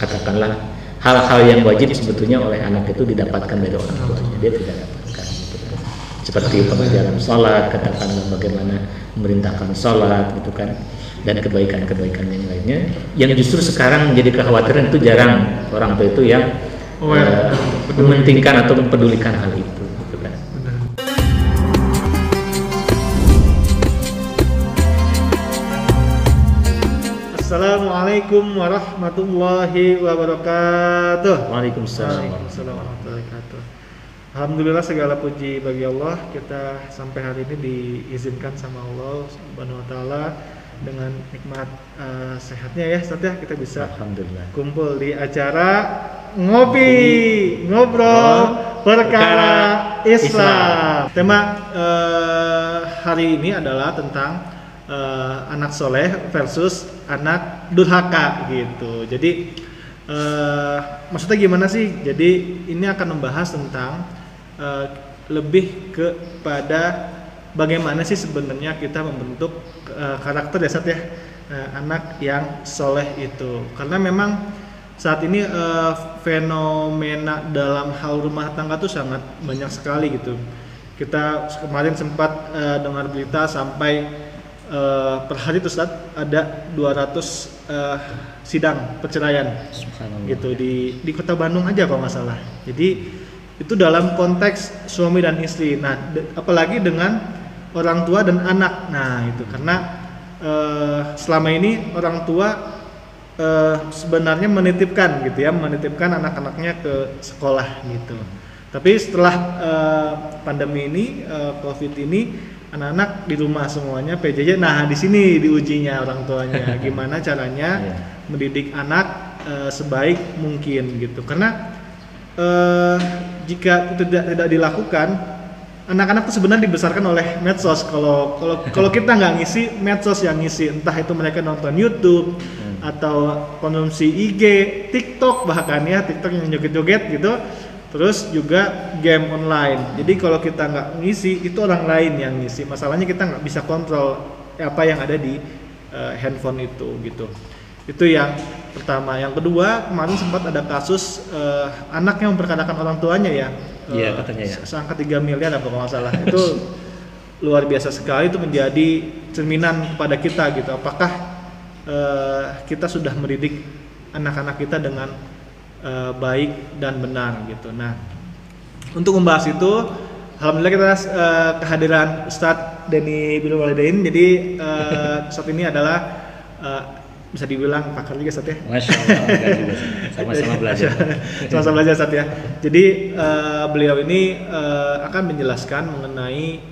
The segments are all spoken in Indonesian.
katakanlah hal-hal yang wajib sebetulnya oleh anak itu didapatkan dari orang tuanya, dia tidak dapatkan gitu kan. Seperti pengajaran sholat, katakanlah bagaimana memerintahkan sholat gitu kan, dan kebaikan-kebaikan yang lainnya yang justru sekarang menjadi kekhawatiran itu jarang orang tua itu yang mementingkan atau mempedulikan hal itu gitu kan. Assalamualaikum warahmatullahi wabarakatuh. Waalaikumsalam. Waalaikumsalam warahmatullahi wabarakatuh. Alhamdulillah segala puji bagi Allah, kita sampai hari ini diizinkan sama Allah Subhanahu wa taala dengan nikmat sehatnya ya Ustaz ya, kita bisa Alhamdulillah kumpul di acara ngobrol perkara Islam. Tema hari ini adalah tentang anak soleh versus anak durhaka gitu. Jadi maksudnya gimana sih? Jadi ini akan membahas tentang lebih kepada bagaimana sih sebenarnya kita membentuk karakter ya Sat ya, anak yang soleh itu. Karena memang saat ini fenomena dalam hal rumah tangga tuh sangat banyak sekali gitu. Kita kemarin sempat dengar berita sampai per hari tuh Ustaz ada 200 sidang perceraian gitu di Kota Bandung aja kalau nggak salah. Jadi itu dalam konteks suami dan istri. Nah, apalagi dengan orang tua dan anak. Nah, itu karena selama ini orang tua sebenarnya menitipkan anak-anaknya ke sekolah gitu. Tapi setelah pandemi ini, COVID ini, anak-anak di rumah semuanya PJJ. Nah, di sini diujinya orang tuanya gimana caranya mendidik anak sebaik mungkin gitu. Karena jika itu tidak dilakukan, anak-anak itu sebenarnya dibesarkan oleh medsos. Kalau kita nggak ngisi, medsos yang ngisi. Entah itu mereka nonton YouTube atau konsumsi IG, TikTok bahkan ya, TikTok yang joget-joget gitu. Terus juga game online. Jadi kalau kita nggak ngisi, itu orang lain yang ngisi. Masalahnya kita nggak bisa kontrol apa yang ada di handphone itu gitu. Itu yang pertama. Yang kedua, kemarin sempat ada kasus anak yang memperkarakan orang tuanya ya. Iya, katanya ya. Seangka 3 miliar apa kalau nggak salah. Itu luar biasa sekali, itu menjadi cerminan kepada kita gitu. Apakah kita sudah mendidik anak-anak kita dengan baik dan benar gitu. Nah, untuk membahas itu, alhamdulillah kita kehadiran Ustadz Denny Birrul Walidain. Jadi saat ini adalah bisa dibilang pakar juga Ustadz ya. Masya Allah, sama-sama belajar. Sama-sama belajar Ustadz ya. Jadi beliau ini akan menjelaskan mengenai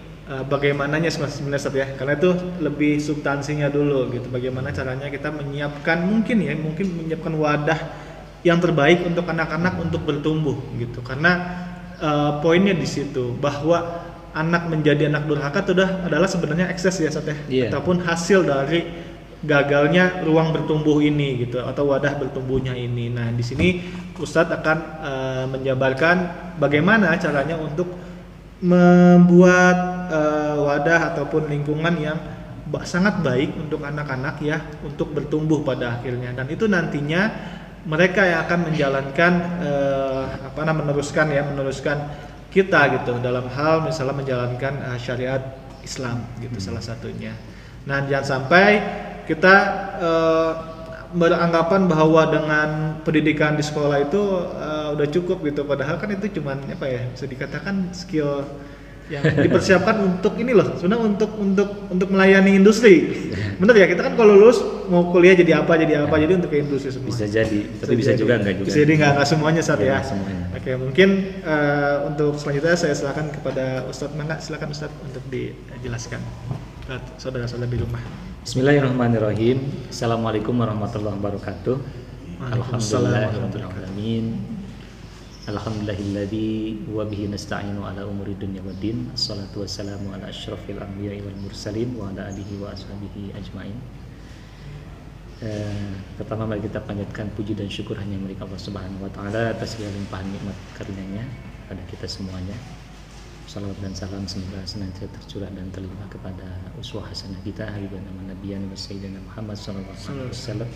bagaimananya sebenarnya Ustadz ya. Karena itu lebih substansinya dulu gitu. Bagaimana caranya kita menyiapkan menyiapkan wadah yang terbaik untuk anak-anak untuk bertumbuh gitu. Karena poinnya di situ bahwa anak menjadi anak durhaka itu adalah sebenarnya ekses ya Ustadz ya. Ataupun hasil dari gagalnya ruang bertumbuh ini gitu, atau wadah bertumbuhnya ini. Nah, di sini Ustadz akan menjabarkan bagaimana caranya untuk membuat wadah ataupun lingkungan yang sangat baik untuk anak-anak ya, untuk bertumbuh pada akhirnya. Dan itu nantinya mereka yang akan menjalankan meneruskan kita gitu dalam hal misalnya menjalankan syariat Islam gitu salah satunya. Nah, jangan sampai kita beranggapan bahwa dengan pendidikan di sekolah itu udah cukup gitu, padahal kan itu cuman bisa dikatakan skill yang dipersiapkan untuk ini loh, sebenarnya untuk melayani industri. Bener ya, kita kan kalau lulus mau kuliah jadi apa, jadi untuk ke industri semua. Bisa jadi, tapi bisa juga enggak juga. Bisa jadi enggak semuanya saat ya. Semuanya. Oke, mungkin untuk selanjutnya saya silakan kepada Ustadz. Silakan Ustadz untuk dijelaskan saudara-saudara di rumah. Bismillahirrahmanirrahim. Assalamualaikum warahmatullahi wabarakatuh. Alhamdulillahirrahmanirrahim. Alhamdulillahilladzi wa bihi nasta'inu ala umuri dunya waddin. Assalatu wassalamu ala asyrafil anbiya'i wal mursalin wa ala alihi wa ashabihi ajmain. Pertama mari kita panjatkan puji dan syukur hanya milik Allah Subhanahu wa taala atas segala limpahan nikmat karunia-Nya pada kita semuanya. Salawat dan salam semoga senantiasa tercurah dan terlimpah kepada uswah hasanah kita habibana nabiyana wa sayyidina Muhammad sallallahu alaihi wasallam.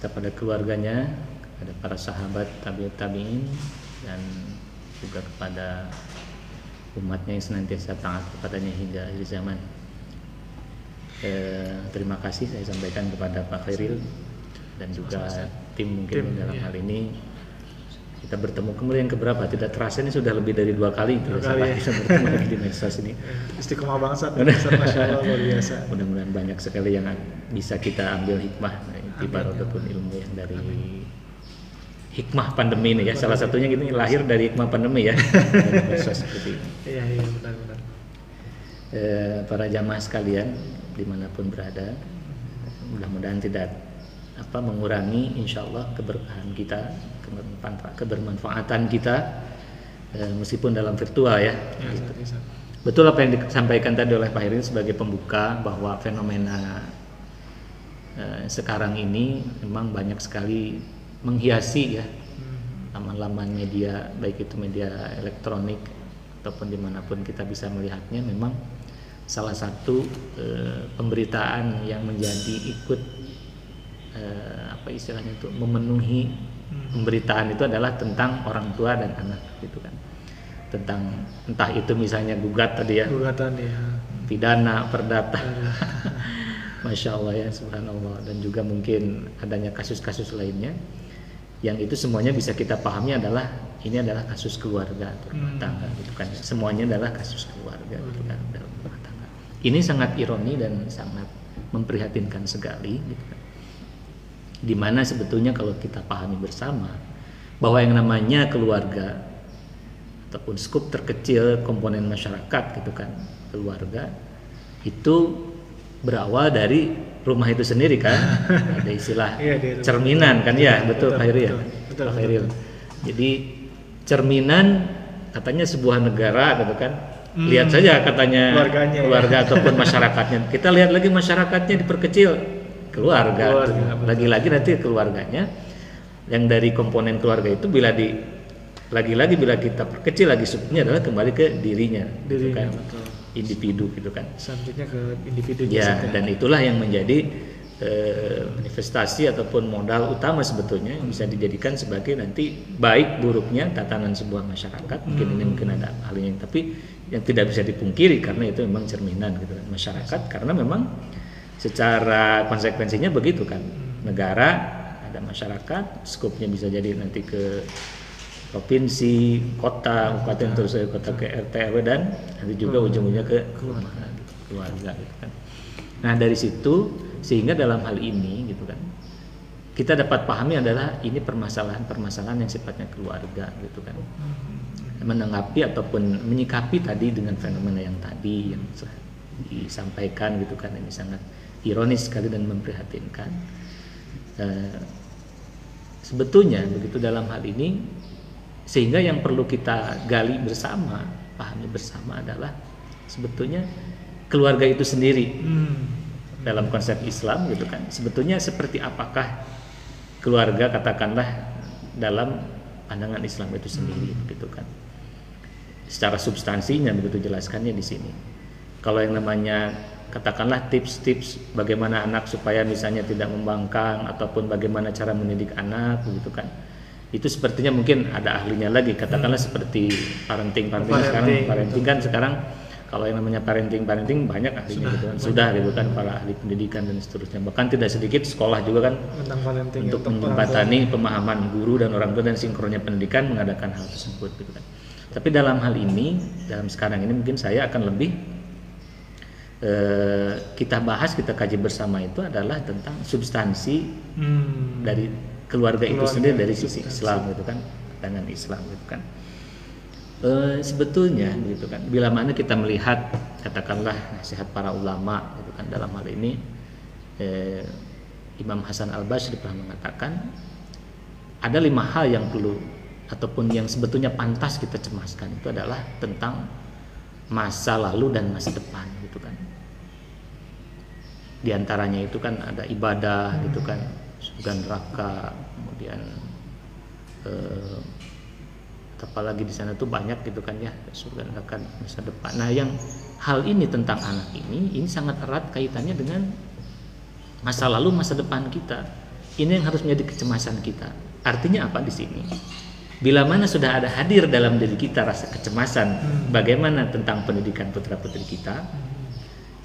serta pada keluarganya, kepada para sahabat tabi'in dan juga kepada umatnya yang senantiasa taat kepadanya hingga akhir zaman. Terima kasih saya sampaikan kepada Pak Khairil dan juga tim mungkin dalam hal ini. Kita bertemu kemudian keberapa? Tidak terasa ini sudah lebih dari 2 kali kita bertemu lagi di medsos ini. Istiqomah bangsa, Masya Allah, luar biasa. Mudah-mudahan banyak sekali yang bisa kita ambil hikmah, itibar ataupun ilmu yang dari hikmah pandemi ini ya. Salah satunya gini, lahir dari hikmah pandemi ya. Medsos seperti ini. Iya benar-benar. Para jamaah sekalian dimanapun berada, mudah-mudahan tidak mengurangi insyaallah keberkahan kita, kebermanfaatan kita meskipun dalam virtual ya. Gitu. Betul apa yang disampaikan tadi oleh Pak Herin sebagai pembuka bahwa fenomena sekarang ini memang banyak sekali menghiasi ya laman-laman media, baik itu media elektronik ataupun dimanapun kita bisa melihatnya. Memang salah satu pemberitaan yang menjadi ikut istilahnya itu memenuhi pemberitaan itu adalah tentang orang tua dan anak gitu kan, tentang entah itu misalnya gugatan ya, pidana, perdata, Masya Allah ya, subhanallah, dan juga mungkin adanya kasus-kasus lainnya yang itu semuanya bisa kita pahami adalah ini adalah kasus keluarga atau rumah tangga gitu kan, semuanya adalah kasus keluarga gitu kan, dalam rumah tangga. Ini sangat ironi dan sangat memprihatinkan sekali gitu kan. Dimana sebetulnya kalau kita pahami bersama bahwa yang namanya keluarga ataupun skup terkecil komponen masyarakat gitu kan, keluarga itu berawal dari rumah itu sendiri kan. Ada istilah cerminan kan ya, betul Pak Khairil ya. Khairil. Jadi cerminan katanya sebuah negara gitu kan. Lihat saja katanya keluarga ataupun masyarakatnya. Kita lihat lagi masyarakatnya diperkecil, keluarga. Lagi-lagi nanti keluarganya yang dari komponen keluarga itu bila kita perkecil lagi subnya adalah kembali ke dirinya gitu kan. Betul. Individu gitu kan. Selanjutnya ke individu ya, dan itulah yang menjadi manifestasi ataupun modal utama sebetulnya yang bisa dijadikan sebagai nanti baik buruknya tatanan sebuah masyarakat. Mungkin ada halnya, tapi yang tidak bisa dipungkiri karena itu memang cerminan gitu kan, masyarakat, karena memang secara konsekuensinya begitu kan, negara ada masyarakat, skupnya bisa jadi nanti ke provinsi, kota, kabupaten, terus ke kota, ke RT RW, dan nanti juga ujung-ujungnya ke keluarga gitu kan. Nah dari situ sehingga dalam hal ini gitu kan kita dapat pahami adalah ini permasalahan yang sifatnya keluarga gitu kan, menanggapi ataupun menyikapi tadi dengan fenomena yang tadi yang disampaikan gitu kan, ini sangat ironis sekali dan memprihatinkan. Sebetulnya begitu dalam hal ini, sehingga yang perlu kita gali bersama, pahami bersama adalah sebetulnya keluarga itu sendiri. Dalam konsep Islam gitu kan, sebetulnya seperti apakah keluarga katakanlah dalam pandangan Islam itu sendiri gitu kan. Secara substansinya begitu jelaskannya di sini. Kalau yang namanya katakanlah tips-tips bagaimana anak supaya misalnya tidak membangkang ataupun bagaimana cara mendidik anak begitu kan, itu sepertinya mungkin ada ahlinya lagi, katakanlah seperti parenting kan sekarang kalau yang namanya parenting banyak ahlinya gitu kan, sudah gitu kan, para ahli pendidikan dan seterusnya, bahkan tidak sedikit sekolah juga kan untuk menjembatani pemahaman guru dan orang tua dan sinkronnya pendidikan mengadakan hal tersebut gitu kan. Tapi dalam hal ini, dalam sekarang ini mungkin saya akan lebih kita kaji bersama itu adalah tentang substansi dari keluarga itu sendiri dari sisi Islam gitu kan, pandangan Islam gitu kan. Sebetulnya gitu kan, bila mana kita melihat katakanlah nasihat para ulama gitu kan, dalam hal ini Imam Hasan Al-Basri pernah mengatakan ada 5 hal yang perlu ataupun yang sebetulnya pantas kita cemaskan, itu adalah tentang masa lalu dan masa depan gitu kan. Di antaranya itu kan ada ibadah gitu kan, surga neraka, kemudian apalagi di sana tuh banyak gitu kan ya, surga neraka, masa depan. Nah yang hal ini tentang anak ini sangat erat kaitannya dengan masa lalu masa depan kita. ini yang harus menjadi kecemasan kita. Artinya apa di sini? Bila mana sudah ada hadir dalam diri kita rasa kecemasan bagaimana tentang pendidikan putra-putri kita,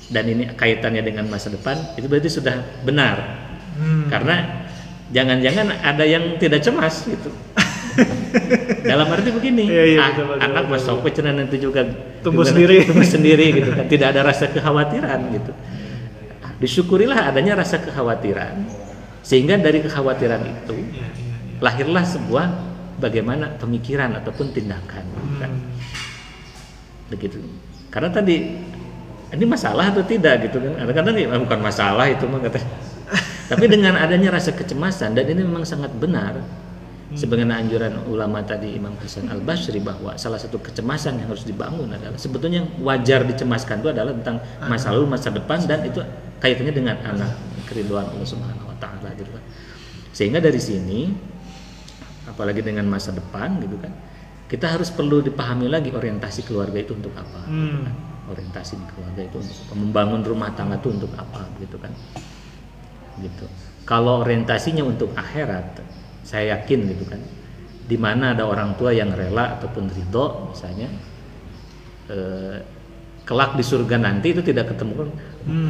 dan ini kaitannya dengan masa depan, itu berarti sudah benar. Karena jangan-jangan ada yang tidak cemas gitu. Dalam arti begini, betul, anak masuk pecenah nanti juga tumbuh sendiri gitu kan, tidak ada rasa kekhawatiran gitu. Disyukurilah adanya rasa kekhawatiran, sehingga dari kekhawatiran itu lahirlah sebuah bagaimana pemikiran ataupun tindakan kan. Begitu. Karena tadi ini masalah atau tidak gitu kan, kadang-kadang bukan masalah itu mah kata. Tapi dengan adanya rasa kecemasan, dan ini memang sangat benar sebagaimana anjuran ulama tadi Imam Hasan Al-Basri, bahwa salah satu kecemasan yang harus dibangun adalah sebetulnya wajar dicemaskan itu adalah tentang masa lalu, masa depan, dan itu kaitannya dengan anak, keriduan Allah Subhanahu wa taala gitu kan. Sehingga dari sini apalagi dengan masa depan gitu kan, kita harus perlu dipahami lagi orientasi keluarga itu untuk apa gitu kan. Orientasi di keluarga itu untuk apa? Membangun rumah tangga itu untuk apa gitu kan. Gitu. Kalau orientasinya untuk akhirat, saya yakin gitu kan, di mana ada orang tua yang rela ataupun ridho misalnya, kelak di surga nanti itu tidak ketemu,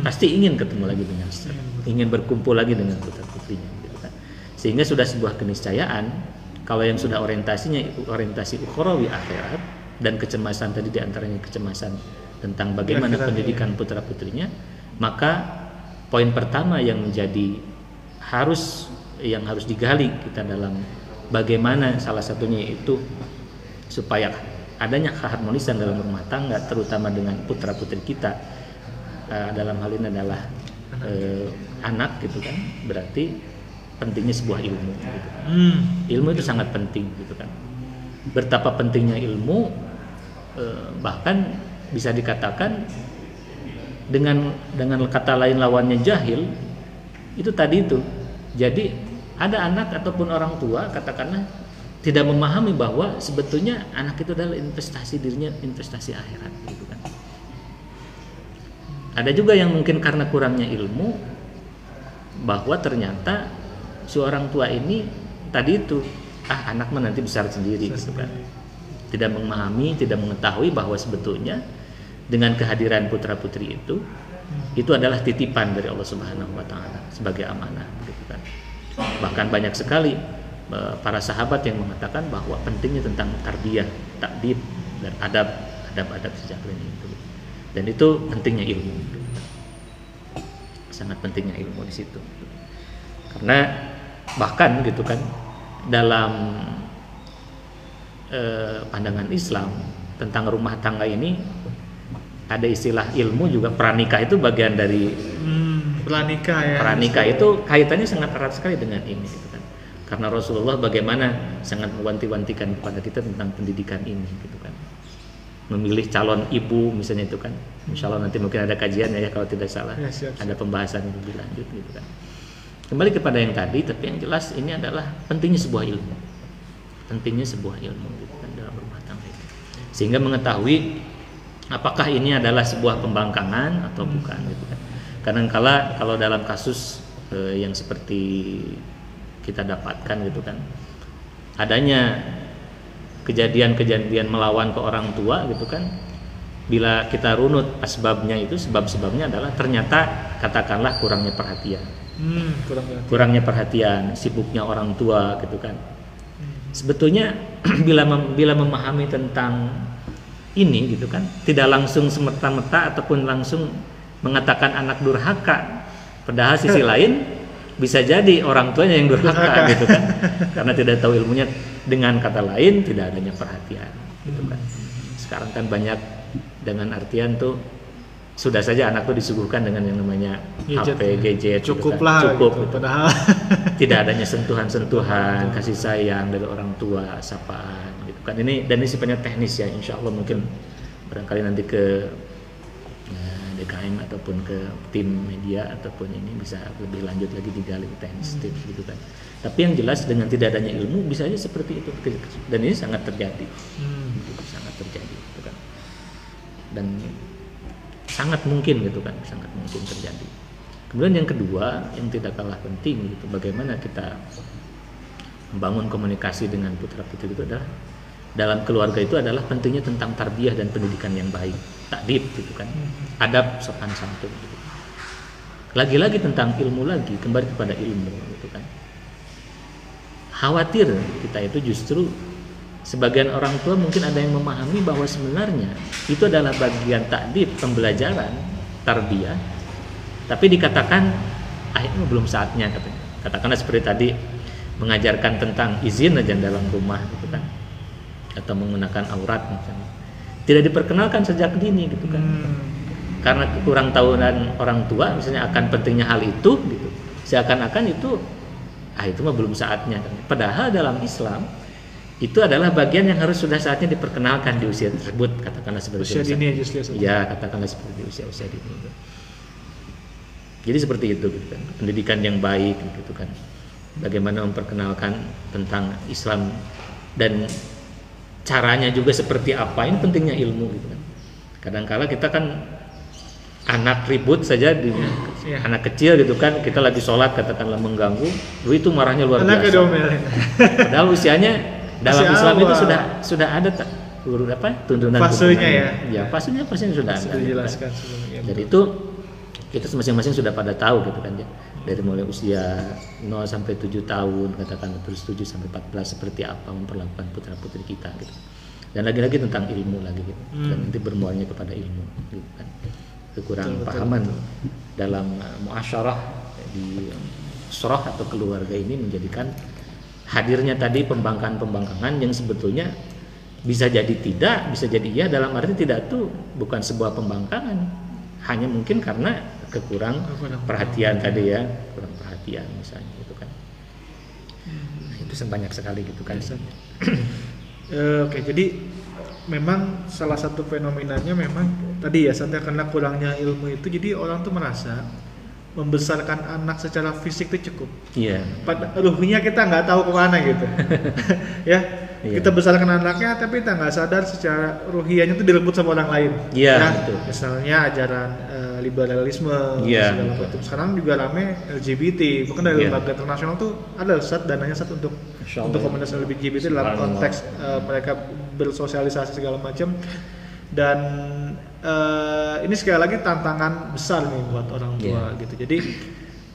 pasti ingin ketemu lagi dengan istri, ingin berkumpul lagi dengan putra putrinya gitu kan. Sehingga sudah sebuah keniscayaan kalau yang sudah orientasinya orientasi ukhrawi akhirat, dan kecemasan tadi diantaranya kecemasan tentang bagaimana pendidikan putra putrinya, maka poin pertama yang menjadi harus digali kita dalam bagaimana salah satunya itu supaya adanya keharmonisan dalam rumah tangga, terutama dengan putra putri kita, dalam hal ini adalah anak gitu kan, berarti pentingnya sebuah ilmu gitu. Ilmu itu sangat penting gitu kan. Betapa pentingnya ilmu, bahkan bisa dikatakan dengan kata lain lawannya jahil itu tadi itu. Jadi ada anak ataupun orang tua katakanlah tidak memahami bahwa sebetulnya anak itu adalah investasi dirinya, investasi akhirat gitu kan. Ada juga yang mungkin karena kurangnya ilmu, bahwa ternyata seorang tua ini tadi itu anak mah nanti besar sendiri gitu kan. Tidak memahami, tidak mengetahui bahwa sebetulnya dengan kehadiran putra-putri itu adalah titipan dari Allah Subhanahu wa taala sebagai amanah gitu kan. Bahkan banyak sekali para sahabat yang mengatakan bahwa pentingnya tentang tarbiyah, takdib, dan adab sejak dini itu. Dan itu pentingnya ilmu. Sangat pentingnya ilmu di situ. Karena bahkan gitu kan dalam pandangan Islam tentang rumah tangga ini ada istilah ilmu juga, pranikah itu bagian dari pranikah ya. Pranikah itu kaitannya sangat erat sekali dengan ini gitu kan. Karena Rasulullah bagaimana sangat mewanti-wantikan kepada kita tentang pendidikan ini gitu kan. Memilih calon ibu misalnya itu kan. Insyaallah nanti mungkin ada kajian ya kalau tidak salah. Ya, siap. Ada pembahasan yang lebih lanjut gitu kan. Kembali kepada yang tadi, tapi yang jelas ini adalah pentingnya sebuah ilmu. Pentingnya sebuah ilmu gitu kan dalam rumah tangga itu. Sehingga mengetahui apakah ini adalah sebuah pembangkangan atau bukan gitu kan. Kadang-kala kalau dalam kasus yang seperti kita dapatkan gitu kan, adanya kejadian-kejadian melawan ke orang tua gitu kan, bila kita runut asbabnya itu, sebab-sebabnya adalah ternyata katakanlah kurangnya perhatian. Kurangnya perhatian, sibuknya orang tua gitu kan. Sebetulnya bila memahami tentang ini gitu kan, tidak langsung semerta-merta ataupun langsung mengatakan anak durhaka, padahal sisi lain bisa jadi orang tuanya yang durhaka gitu kan, karena tidak tahu ilmunya. Dengan kata lain tidak adanya perhatian gitu kan. Sekarang kan banyak dengan artian tuh sudah saja anak tuh disuguhkan dengan yang namanya HP, gadget, cukuplah gitu kan. Cukup gitu. gitu. Padahal tidak adanya sentuhan-sentuhan, kasih sayang dari orang tua, sapaan gitu kan. Ini dan ini sifatnya teknis ya, insya Allah mungkin barangkali nanti ke DKM ataupun ke tim media ataupun ini bisa lebih lanjut lagi digali teknis tips gitu kan. Tapi yang jelas dengan tidak adanya ilmu bisa aja seperti itu, dan ini sangat terjadi, sangat terjadi gitu kan. Dan sangat mungkin gitu kan, sangat mungkin terjadi. Kemudian yang kedua yang tidak kalah penting gitu, bagaimana kita membangun komunikasi dengan putra-putri itu adalah dalam keluarga itu adalah pentingnya tentang tarbiyah dan pendidikan yang baik, takdib gitu kan, adab sopan santun gitu. Lagi-lagi tentang ilmu lagi, kembali kepada ilmu gitu kan. Khawatir kita itu justru sebagian orang tua mungkin ada yang memahami bahwa sebenarnya itu adalah bagian takdib, pembelajaran, tarbiyah, tapi dikatakan akhirnya belum saatnya katanya. Katakanlah seperti tadi mengajarkan tentang izin aja dalam rumah gitu kan, atau menggunakan aurat misalnya, tidak diperkenalkan sejak dini gitu kan, karena kurang tahunan orang tua misalnya akan pentingnya hal itu gitu, seakan-akan itu itu mah belum saatnya kan. Padahal dalam Islam itu adalah bagian yang harus sudah saatnya diperkenalkan di usia tersebut, katakanlah seperti usia dini aja ya, katakanlah seperti usia dini gitu. Jadi seperti itu gitu kan, pendidikan yang baik gitu kan, bagaimana memperkenalkan tentang Islam dan caranya juga seperti apa, ini pentingnya ilmu gitu kan. Kadang-kala kita kan anak ribut saja di anak kecil gitu kan, kita lagi sholat katakanlah mengganggu, itu marahnya luar biasa. Padahal usianya dalam Islam itu sudah ada tuntunan fasenya ya fasenya sudah ada. Dijelaskan sebelumnya. Jadi itu kita masing-masing sudah pada tahu gitu kan ya. Dari mulai usia 0 sampai 7 tahun katakan, terus 7 sampai 14 seperti apa memperlakukan putra-putri kita gitu. Dan lagi-lagi tentang ilmu lagi gitu. Dan nanti bermuarnya kepada ilmu gitu kan. Kekurang pahaman dalam muasyarah di surah atau keluarga ini menjadikan hadirnya tadi pembangkangan yang sebetulnya bisa jadi tidak, bisa jadi iya, dalam arti tidak tuh bukan sebuah pembangkangan, hanya mungkin karena kekurang perhatian tadi ya, kurang perhatian misalnya gitu kan. Nah, itu banyak sekali gitu kan. Oke, jadi memang salah satu fenomenanya memang tadi ya, sampai karena kurangnya ilmu itu, jadi orang tuh merasa membesarkan anak secara fisik itu cukup. Iya. Ruhnya kita nggak tahu kemana gitu. Ya. Iya. Kita besarkan anaknya tapi kita nggak sadar secara ruhiyahnya itu direbut sama orang lain. Iya. Ya, Betul. Misalnya ajaran liberalisme segala macam. Sekarang juga rame LGBT. Bahkan dari lembaga internasional tuh ada dananya untuk komunitas LGBT dalam konteks mereka bersosialisasi segala macam. Dan ini sekali lagi tantangan besar nih buat orang tua gitu. Jadi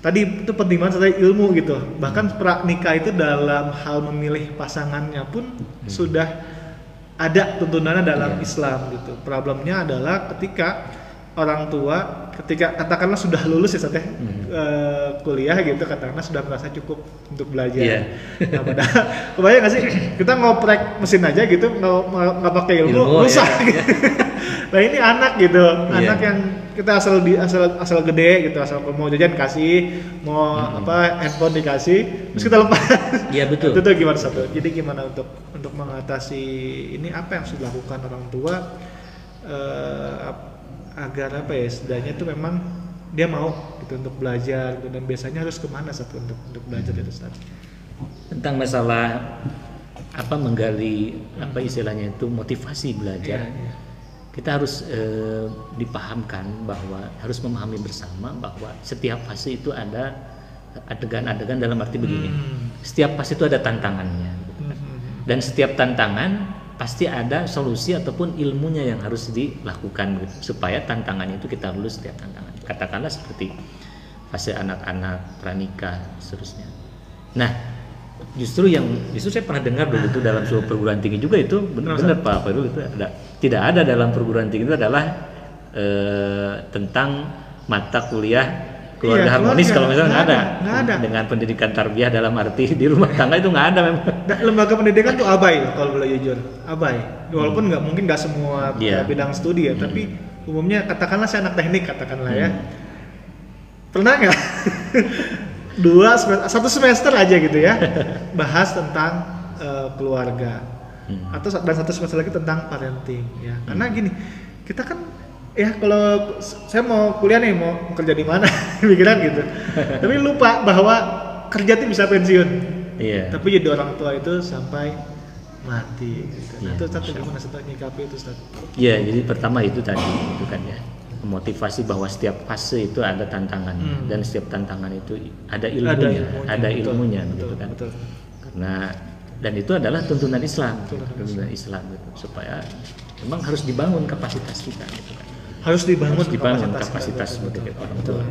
tadi itu penting banget tadi ilmu gitu. Bahkan pranikah itu dalam hal memilih pasangannya pun sudah ada tuntunannya dalam Islam gitu. Problemnya adalah ketika orang tua katakanlah sudah lulus ya kuliah gitu, katakanlah sudah merasa cukup untuk belajar. Nah, padahal kebayang nggak sih kita ngoprek mesin aja gitu nggak pakai ilmu rusak gitu. Nah ini anak gitu, anak yang kita asal gede gitu, asal mau jajan kasih, mau handphone dikasih, terus kita lepas. Iya betul. Itu gimana satu? Jadi gimana untuk mengatasi ini, apa yang harus dilakukan orang tua agar setidaknya itu memang dia mau gitu untuk belajar gitu, dan biasanya harus kemana untuk belajar itu Ustaz? Tentang masalah menggali istilahnya itu motivasi belajar. Kita harus dipahamkan bahwa harus memahami bersama bahwa setiap fase itu ada adegan-adegan, dalam arti begini, setiap fase itu ada tantangannya gitu kan. Dan setiap tantangan pasti ada solusi ataupun ilmunya yang harus dilakukan gitu, supaya tantangannya itu kita lulus setiap tantangan. Katakanlah seperti fase anak-anak pranikah seterusnya. Nah, justru saya pernah dengar dulu itu dalam sebuah perguruan tinggi juga itu benar Pak Fairul, itu tidak ada dalam perguruan tinggi itu adalah tentang mata kuliah keluarga harmonis, kalau misalnya nggak ada dengan pendidikan tarbiyah dalam arti di rumah tangga itu nggak ada memang. Lembaga pendidikan tuh abai kalau boleh jujur, abai. Walaupun nggak semua bidang studi ya, tapi umumnya katakanlah saya anak teknik katakanlah ya, pernah nggak satu semester aja gitu ya bahas tentang keluarga, atau dan satu semester lagi tentang parenting ya. Karena gini, kita kan kalau saya mau kuliah nih, mau kerja di mana pikiran gitu, tapi lupa bahwa kerja tuh bisa pensiun. Tapi jadi orang tua itu sampai mati gitu. Nah, itu satu gimana nyikapi itu Ustaz? Jadi pertama itu tadi itu kan ya, memotivasi bahwa setiap fase itu ada tantangan dan setiap tantangan itu ada ilmunya, gitu kan. Betul. Karena dan itu adalah tuntunan Islam gitu, supaya memang harus dibangun kapasitas kita gitu kan. Harus dibangun kapasitas sebagai orang tua.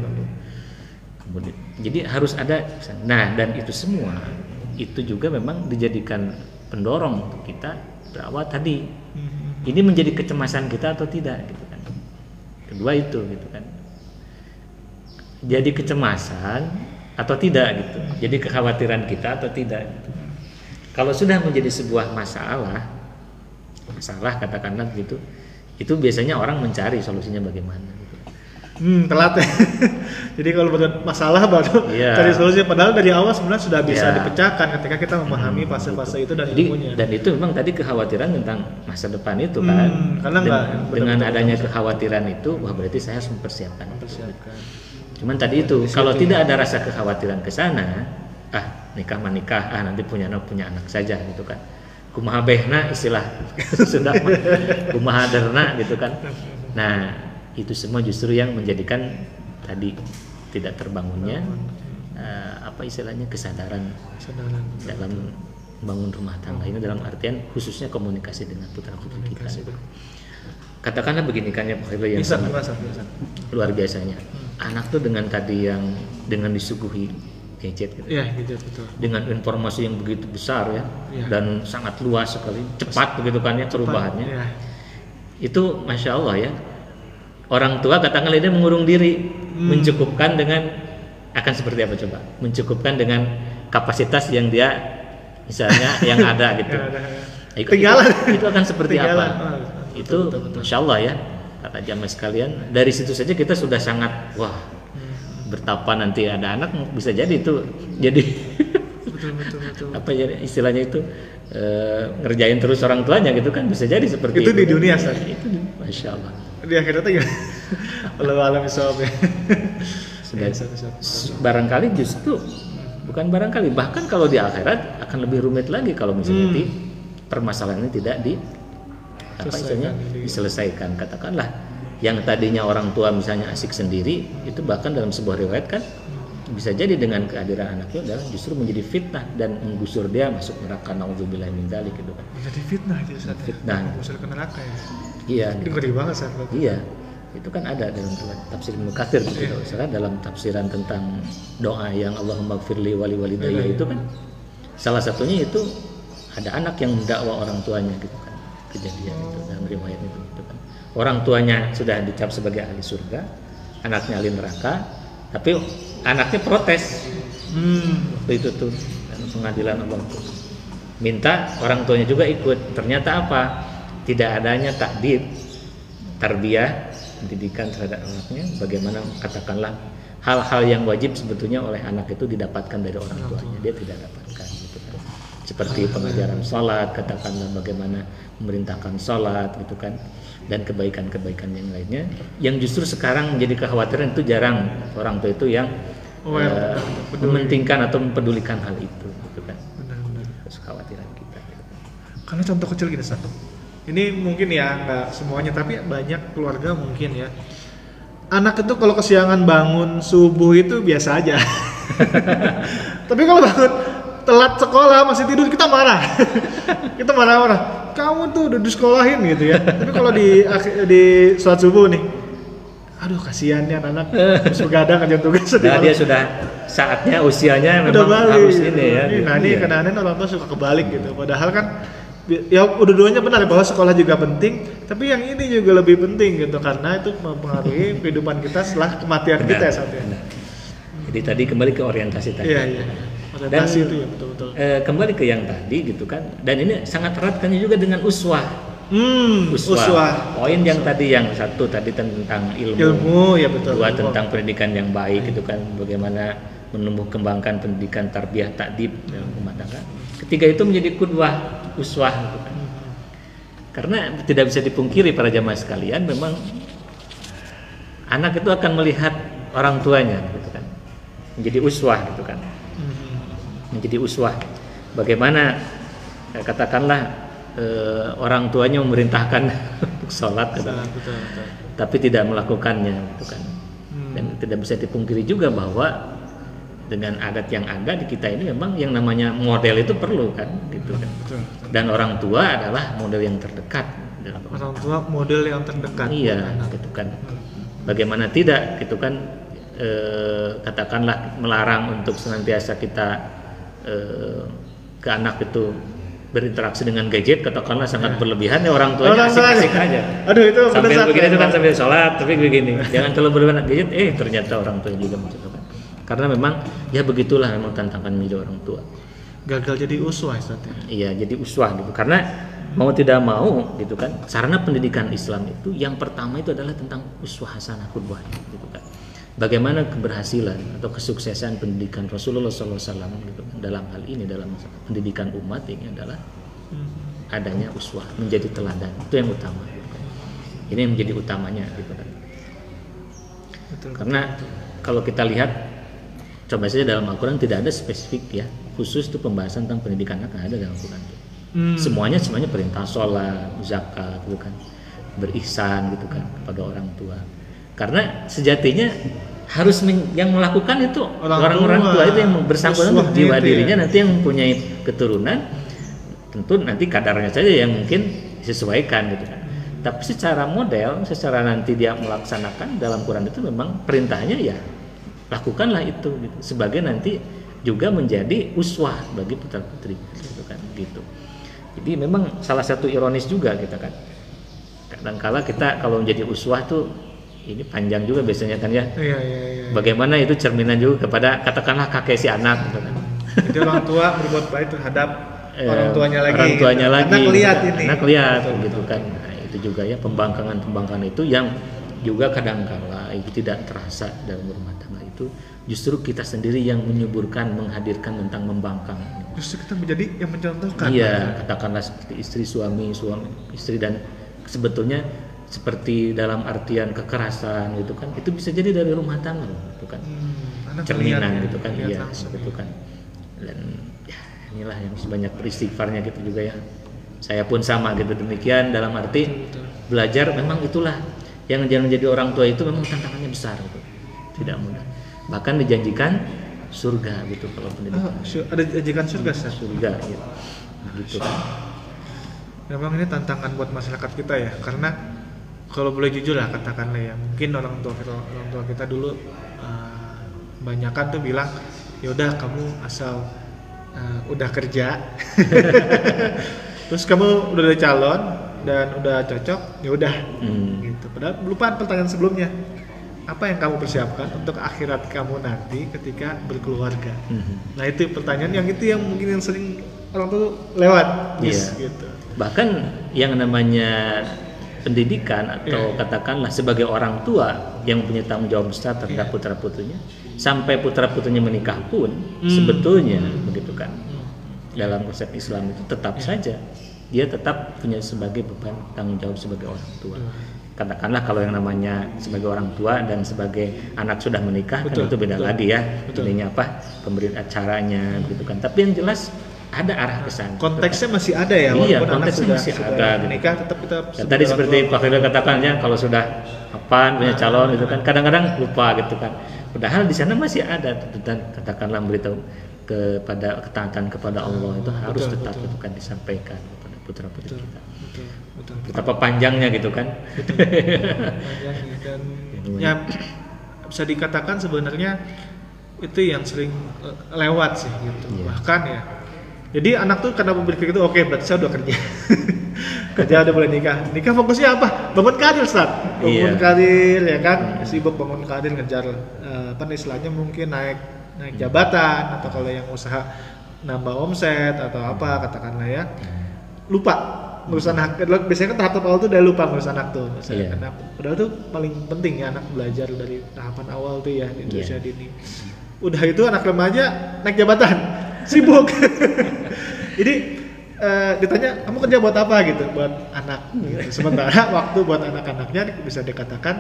Kemudian, jadi harus ada. Nah, dan itu semua itu juga memang dijadikan pendorong untuk kita berawal tadi. Ini menjadi kecemasan kita atau tidak gitu kan. Kedua itu gitu kan. Jadi kecemasan atau tidak gitu. Jadi kekhawatiran kita atau tidak gitu. Kalau sudah menjadi sebuah masalah katakanlah gitu, itu biasanya orang mencari solusinya bagaimana gitu. Telat ya. Jadi kalau buat masalah baru cari solusi, padahal dari awal sebenarnya sudah bisa dipecahkan ketika kita memahami fase-fase itu dan ilmunya. Dan itu memang tadi kekhawatiran tentang masa depan itu kan. Karena dengan adanya kekhawatiran itu, wah berarti saya harus mempersiapkan. Cuman tadi itu kalau tidak ada rasa kekhawatiran ke sana, nikah nanti punya anak saja gitu kan. Kumaha behna istilah sudah kumaha derna gitu kan. Nah, itu semua justru yang menjadikan tadi tidak terbangunnya kesadaran dalam membangun rumah tangga ini, dalam artian khususnya komunikasi dengan putra-putri kita. Katakanlah begini kan ya Pak Khairul, yang luar biasanya anak tuh dengan tadi yang dengan disuguhi gadget gitu. Gadget betul. Dengan informasi yang begitu besar dan sangat luas sekali, cepat begitu kan ya perubahannya. Itu Masya Allah ya. Orang tua katakanlah dia mengurung diri, mencukupkan dengan akan seperti apa coba? Mencukupkan dengan kapasitas yang dia misalnya yang ada gitu. Itu akan seperti apa? Itu Masya Allah ya, kata jamaah sekalian. Dari situ saja kita sudah sangat bertapa nanti ada anak bisa jadi itu jadi betul. Apa ya istilahnya itu ngerjain terus orang tuanya gitu kan, bisa jadi seperti itu di dunia saat itu Masya Allah. Di akhirat ya Allah alam bisawab ya. Barangkali justru bukan barangkali, bahkan kalau di akhirat akan lebih rumit lagi kalau misalnya permasalahan ini tidak diselesaikan. Katakanlah yang tadinya orang tua misalnya asik sendiri, itu bahkan dalam sebuah riwayat kan bisa jadi dengan kehadiran anaknya adalah justru menjadi fitnah dan menggusur dia masuk neraka, naudzubillah min dzalik gitu kan. Menjadi fitnah itu fitnah menggusur ke neraka ya. Iya. Itu ngeri banget saat itu. Iya. Itu kan ada dalam tafsir Ibnu Katsir gitu. Misalnya dalam tafsiran tentang doa yang Allahumma gfirli wali walidayya itu kan salah satunya itu ada anak yang mendakwa orang tuanya gitu kan. Kejadian itu dalam riwayat itu gitu kan. Orang tuanya sudah dicap sebagai ahli surga, anaknya ahli neraka, tapi anaknya protes. Waktu itu tuh pengadilan Allah tuh minta orang tuanya juga ikut. Ternyata apa? Tidak adanya tarbiyah, pendidikan terhadap anaknya, bagaimana katakanlah hal-hal yang wajib sebetulnya oleh anak itu didapatkan dari orang tuanya, dia tidak dapatkan gitu kan. Seperti pengajaran sholat, katakanlah bagaimana memerintahkan sholat gitu kan, dan kebaikan-kebaikan yang lainnya yang justru sekarang menjadi kekhawatiran itu jarang orang tua itu yang mementingkan atau mempedulikan hal itu gitu kan. Benar-benar kekhawatiran kita gitu. Karena contoh kecil gini satu, ini mungkin ya nggak semuanya tapi banyak keluarga mungkin ya, anak itu kalau kesiangan bangun subuh itu biasa aja. Tapi kalau bangun telat sekolah masih tidur kita marah. Kita marah-marah, kamu tuh udah disekolahin gitu ya. Tapi kalau di sholat subuh nih, aduh kasihannya anak harus begadang kerja tugas. Nah, dia sudah saatnya usianya memang harus ini ya. Nah ini kadang-kadang orang tua suka kebalik gitu. Padahal kan ya udah duanya benar bahwa sekolah juga penting, tapi yang ini juga lebih penting gitu karena itu mempengaruhi kehidupan kita setelah kematian kita ya saat ini. Jadi tadi kembali ke orientasi tadi. Iya. Orientasi itu ya betul-betul. Kembali ke yang tadi gitu kan. Dan ini sangat erat kan juga dengan uswah. Uswah. Poin yang tadi yang satu tadi tentang ilmu ya betul. Dua tentang pendidikan yang baik gitu kan. Bagaimana menumbuh kembangkan pendidikan tarbiyah ta'dib dalam rumah tangga. Ketiga itu menjadi qudwah, uswah gitu kan. Karena tidak bisa dipungkiri para jamaah sekalian, memang anak itu akan melihat orang tuanya gitu kan. Menjadi uswah gitu kan. Menjadi uswah. Bagaimana katakanlah orang tuanya memerintahkan untuk sholat, Betul. tapi tidak melakukannya, gitu kan. Dan tidak bisa dipungkiri juga bahwa dengan adat yang ada di kita ini memang yang namanya model itu perlu kan, gitu kan. Betul. Dan orang tua adalah model yang terdekat dalam Orang tua model yang terdekat. iya, gitu kan. Bagaimana tidak, gitu kan. Katakanlah melarang untuk senantiasa kita ke anak itu berinteraksi dengan gadget, katakanlah sangat berlebihan, ya orang tuanya asik-asik aja. Aduh, itu sambil begini itu kan sambil sholat, tapi begini. Jangan terlalu berlebihan gadget, ternyata orang tua juga mencontohkan. Karena memang ya begitulah memang tantangan menjadi orang tua. Gagal jadi uswah Ustaz. Iya, jadi uswah gitu. Karena mau tidak mau gitu kan, sarana pendidikan Islam itu yang pertama itu adalah tentang uswah hasanah qudwah gitu kan. Bagaimana keberhasilan atau kesuksesan pendidikan Rasulullah SAW gitu, dalam hal ini dalam pendidikan umat ini adalah adanya uswah, menjadi teladan, itu yang utama gitu kan. Ini yang menjadi utamanya gitu kan. Karena kalau kita lihat, coba saja dalam Al-Quran tidak ada spesifik ya khusus itu pembahasan tentang pendidikan anak, ada dalam Al-Quran. Semuanya perintah sholat, zakat gitu kan, berihsan gitu kan kepada orang tua. Karena sejatinya harus yang melakukan itu orang-orang tua itu yang bersangkutan untuk jiwa dirinya nanti yang mempunyai keturunan, tentu nanti kadarnya saja yang mungkin disesuaikan gitu kan. Tapi secara model, secara nanti dia melaksanakan dalam Quran itu memang perintahnya ya lakukanlah itu gitu, sebagai nanti juga menjadi uswah bagi putra putri gitu kan gitu. Jadi memang salah satu ironis juga kita kan, kadangkala kita kalau menjadi uswah tuh ini panjang juga biasanya kan ya. Iya. Bagaimana itu cerminan juga kepada katakanlah kakek si anak gitu kan. Jadi orang tua berbuat baik terhadap orang tuanya lagi. Orang tuanya gitu. lagi. Anak lihat ini. Anak lihat gitu kan. Nah, itu juga ya pembangkangan itu yang juga kadangkala itu tidak terasa dalam rumah tangga itu, justru kita sendiri yang menyuburkan, menghadirkan tentang membangkang. Justru kita menjadi yang mencontohkan. Iya, katakanlah seperti istri suami istri, dan sebetulnya seperti dalam artian kekerasan gitu kan, itu bisa jadi dari rumah tangga gitu kan. Cerminan gitu kan, iya gitu kan. Dan ya inilah yang banyak beristighfarnya gitu juga ya. Saya pun sama gitu, demikian dalam arti belajar memang itulah yang jangan jadi orang tua itu memang tantangannya besar gitu. Tidak mudah. Bahkan dijanjikan surga gitu kalau pendidikan. Ada janjikan surga, Ustaz? Surga gitu. Gitu kan. Memang ini tantangan buat masyarakat kita ya, karena kalau boleh jujur lah katakanlah ya, mungkin orang tua kita dulu banyakan tuh bilang, yaudah kamu asal udah kerja, terus kamu udah ada calon dan udah cocok, ya udah gitu. Padahal lupa pertanyaan sebelumnya, apa yang kamu persiapkan untuk akhirat kamu nanti ketika berkeluarga. Nah itu pertanyaan yang mungkin yang sering orang tuh lewat, gitu. Bahkan yang namanya pendidikan atau katakanlah sebagai orang tua yang punya tanggung jawab besar terhadap putra putrinya, sampai putra putrinya menikah pun sebetulnya begitu kan, dalam konsep Islam itu tetap saja dia tetap punya sebagai beban tanggung jawab sebagai orang tua. Katakanlah kalau yang namanya sebagai orang tua dan sebagai anak sudah menikah kan itu beda lagi ya. Ininya apa, pemberian acaranya gitu kan. Tapi yang jelas ada arah ke sana. Konteksnya masih ada ya, walaupun konteksnya anak masih ada menikah tetap kita. Tadi seperti Pak Firdaus katakannya, kalau sudah punya calon gitu kan, kadang-kadang lupa gitu kan. Padahal di sana masih ada tuntutan, katakanlah memberitahu kepada ketaatan kepada Allah itu harus tetap itu kan disampaikan kepada putra putri kita. Betapa panjangnya gitu kan. Panjangnya dan ya bisa dikatakan sebenarnya itu yang sering lewat sih gitu. Bahkan ya. Jadi anak tuh karena berpikir itu oke, berarti saya udah kerja. Kerja udah boleh nikah. Nikah fokusnya apa? Bangun karir, Ustaz. Bangun karir ya kan. Sibuk bangun karir, ngejar istilahnya mungkin naik jabatan, atau kalau yang usaha nambah omset atau apa katakanlah ya. Lupa ngurus anak. Biasanya kan tahap awal tuh udah lupa ngurus anak tuh. Karena padahal tuh paling penting ya anak belajar dari tahapan awal tuh ya di usia dini. Udah itu anak remaja naik jabatan, sibuk. Jadi ditanya kamu kerja buat apa gitu, buat anak. Gitu. Sementara waktu buat anak-anaknya bisa dikatakan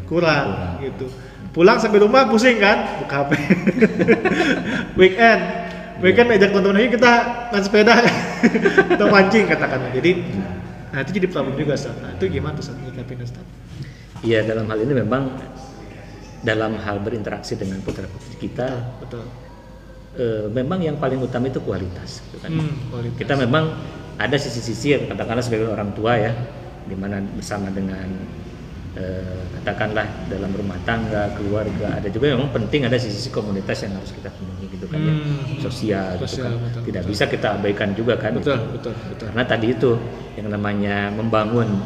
kurang gitu. Pulang sampai rumah pusing kan, buka HP. Weekend Mereka kan ajak teman-teman lagi kita main sepeda atau mancing katakanlah. Jadi nah itu jadi problem juga Ustaz. Nah, itu gimana Ustaz nyikapin Ustaz? Iya, dalam hal ini memang dalam hal berinteraksi dengan putra-putri kita Betul. Memang yang paling utama itu kualitas gitu kan. Kualitas. Kita memang ada sisi-sisi yang katakanlah sebagai orang tua ya, di mana bersama dengan katakanlah dalam rumah tangga, keluarga, ada juga yang memang penting ada sisi komunitas yang harus kita penuhi gitu kan ya, sosial gitu kan. Betul, Tidak bisa kita abaikan juga kan. Betul, gitu. betul. Karena tadi itu yang namanya membangun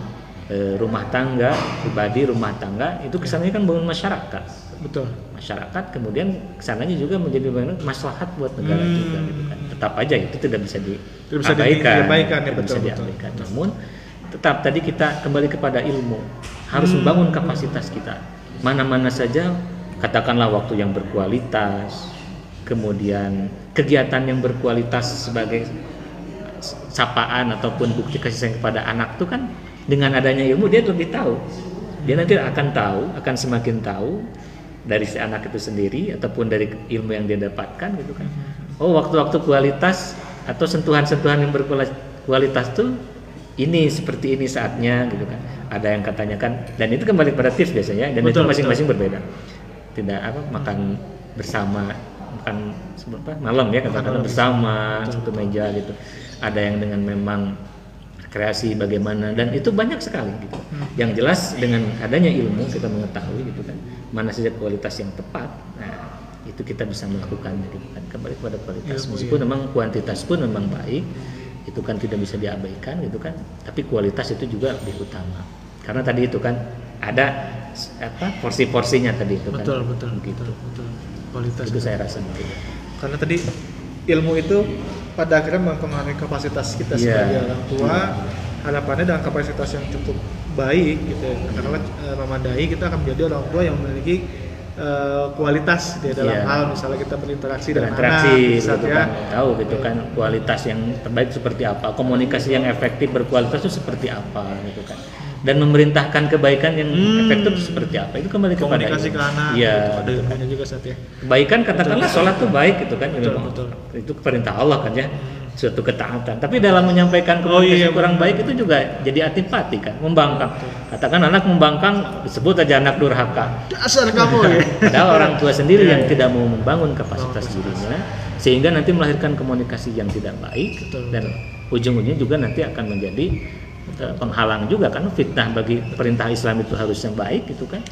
rumah tangga, pribadi rumah tangga itu kesannya kan bangun masyarakat. Betul. Masyarakat kemudian kesananya juga menjadi maslahat buat negara juga gitu kan. Tetap aja itu tidak bisa diabaikan, ya, betul. Namun tetap tadi kita kembali kepada ilmu, harus membangun kapasitas kita. Mana-mana saja katakanlah waktu yang berkualitas, kemudian kegiatan yang berkualitas sebagai sapaan ataupun bukti kasih sayang kepada anak itu kan dengan adanya ilmu dia lebih tahu. Dia nanti akan semakin tahu dari si anak itu sendiri ataupun dari ilmu yang dia dapatkan gitu kan. Oh, waktu-waktu kualitas atau sentuhan-sentuhan yang berkualitas tuh ini seperti ini saatnya gitu kan. Ada yang katanya kan, dan itu kembali pada tips biasanya, dan itu masing-masing berbeda. Tidak makan bersama, makan malam ya katakanlah bersama satu meja gitu. Ada yang dengan memang kreasi bagaimana, dan itu banyak sekali gitu. Yang jelas dengan adanya ilmu kita mengetahui gitu kan mana saja kualitas yang tepat. Nah, itu kita bisa melakukan gitu kan, kembali kepada kualitas. Meskipun memang kuantitas pun memang baik, itu kan tidak bisa diabaikan gitu kan, tapi kualitas itu juga lebih utama. Karena tadi itu kan ada porsi-porsinya tadi itu kan. Betul. Kualitas itu saya rasa gitu. Karena tadi ilmu itu pada akhirnya mempengaruhi kapasitas kita sebagai orang tua. Harapannya dengan kapasitas yang cukup baik gitu ya, katakanlah memadai, kita akan menjadi orang tua yang memiliki kualitas di dalam hal misalnya kita berinteraksi dengan anak gitu kan, tahu gitu kan kualitas yang terbaik seperti apa, komunikasi yang efektif berkualitas itu seperti apa gitu kan, dan memerintahkan kebaikan yang efektif itu seperti apa, itu kembali kepada komunikasi ke anak. Iya, ada ilmunya juga saat ya. Kebaikan katakanlah sholat tuh baik gitu kan, itu perintah Allah kan ya, suatu ketaatan. Tapi dalam menyampaikan komunikasi kurang baik itu juga jadi antipati kan, membangkang. Katakan anak membangkang disebut aja anak durhaka. Dasar kamu ya. Padahal orang tua sendiri yang tidak mau membangun kapasitas dirinya, sehingga nanti melahirkan komunikasi yang tidak baik, dan ujung-ujungnya juga nanti akan menjadi penghalang juga kan, fitnah bagi perintah Islam itu harus yang baik gitu kan.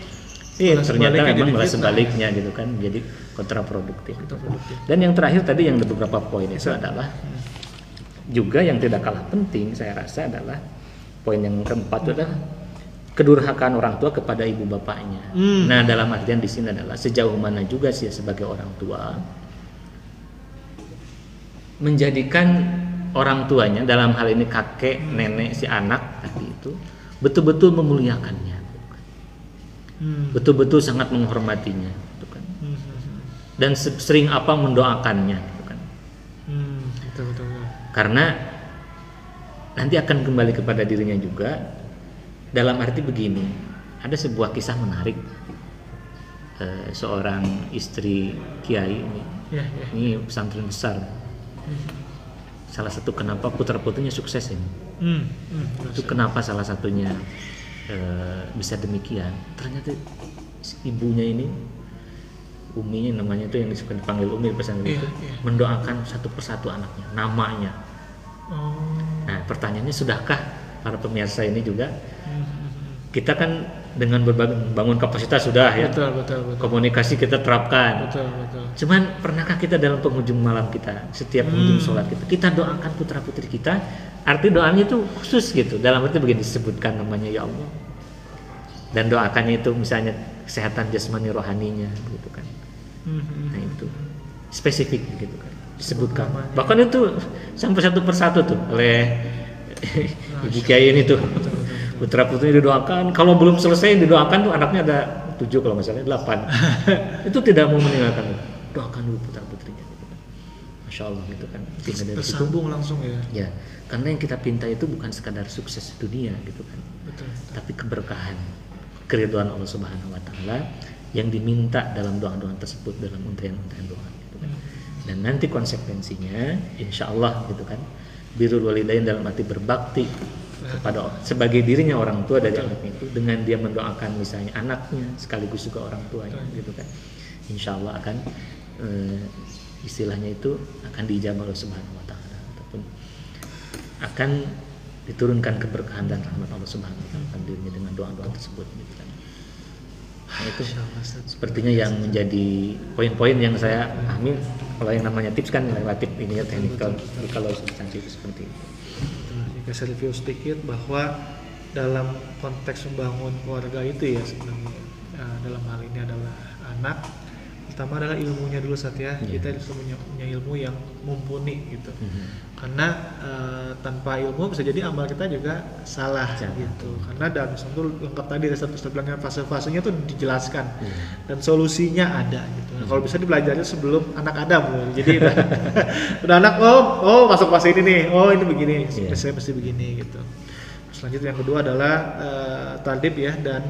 Ternyata memang malah sebaliknya gitu kan, menjadi kontraproduktif. Dan yang terakhir tadi yang ada beberapa poin itu adalah juga yang tidak kalah penting saya rasa adalah poin yang keempat itu adalah kedurhakaan orang tua kepada ibu bapaknya. Nah, dalam artian di sini adalah sejauh mana juga sih sebagai orang tua menjadikan orang tuanya, dalam hal ini kakek, nenek si anak tadi itu betul-betul memuliakannya, betul-betul sangat menghormatinya, gitu kan. Dan sering apa mendoakannya, gitu kan. Betul. Karena nanti akan kembali kepada dirinya juga. Dalam arti begini, ada sebuah kisah menarik, seorang istri kiai ini pesantren besar. Salah satu kenapa putra-putrinya sukses ini. Itu kenapa salah satunya bisa demikian. Ternyata ibunya ini, uminya namanya itu yang disebut dipanggil umi pesantren itu, mendoakan satu persatu anaknya, namanya. Nah, pertanyaannya sudahkah para pemirsa ini juga kita kan dengan membangun kapasitas sudah ya, betul. Komunikasi kita terapkan, betul. Cuman pernahkah kita dalam penghujung malam kita, setiap penghujung sholat kita doakan putra putri kita, arti doanya itu khusus gitu, dalam arti begini, disebutkan namanya ya Allah, dan doakannya itu misalnya kesehatan jasmani rohaninya gitu kan. Nah itu spesifik gitu kan, disebutkan, bahkan itu sampai satu persatu tuh oleh ibu kiai ini tuh. Putra putri didoakan, kalau belum selesai didoakan tuh anaknya ada 7 kalau nggak salah 8. Itu tidak mau meninggalkan, doakan dulu putra putrinya gitu kan. Masya Allah gitu kan. Tersambung langsung ya. Ya, karena yang kita pinta itu bukan sekadar sukses dunia gitu kan. Betul. Tapi keberkahan, keridhaan Allah Subhanahu wa taala yang diminta dalam doa-doa tersebut, dalam untayan-untayan doa gitu kan. Dan nanti konsekuensinya insya Allah gitu kan, birrul walidain dalam arti berbakti kepada sebagai dirinya orang tua dari anaknya itu, dengan dia mendoakan misalnya anaknya sekaligus juga orang tuanya gitu kan, insya Allah akan istilahnya itu akan diijabah oleh Subhanahu wa Ta'ala, ataupun akan diturunkan keberkahan dan rahmat Allah Subhanahu wa Ta'ala dirinya dengan doa-doa tersebut gitu kan. Nah, itu sepertinya yang menjadi poin-poin yang saya pahami. Kalau yang namanya tips kan relatif ini ya, teknikal. Jadi kalau substansi itu seperti itu. Jika saya review sedikit bahwa dalam konteks membangun keluarga itu ya sebenarnya dalam hal ini adalah anak, pertama adalah ilmunya dulu Satya. Kita harus punya ilmu yang mumpuni gitu. Karena tanpa ilmu bisa jadi amal kita juga salah gitu. Karena dalam Islam itu lengkap tadi Ustaz bilangnya fase-fasenya tuh dijelaskan dan solusinya ada gitu. Nah, kalau bisa dipelajari sebelum anak ada, jadi udah anak oh masuk fase ini nih, oh ini begini, saya mesti begini gitu. Selanjutnya yang kedua adalah tadib ya, dan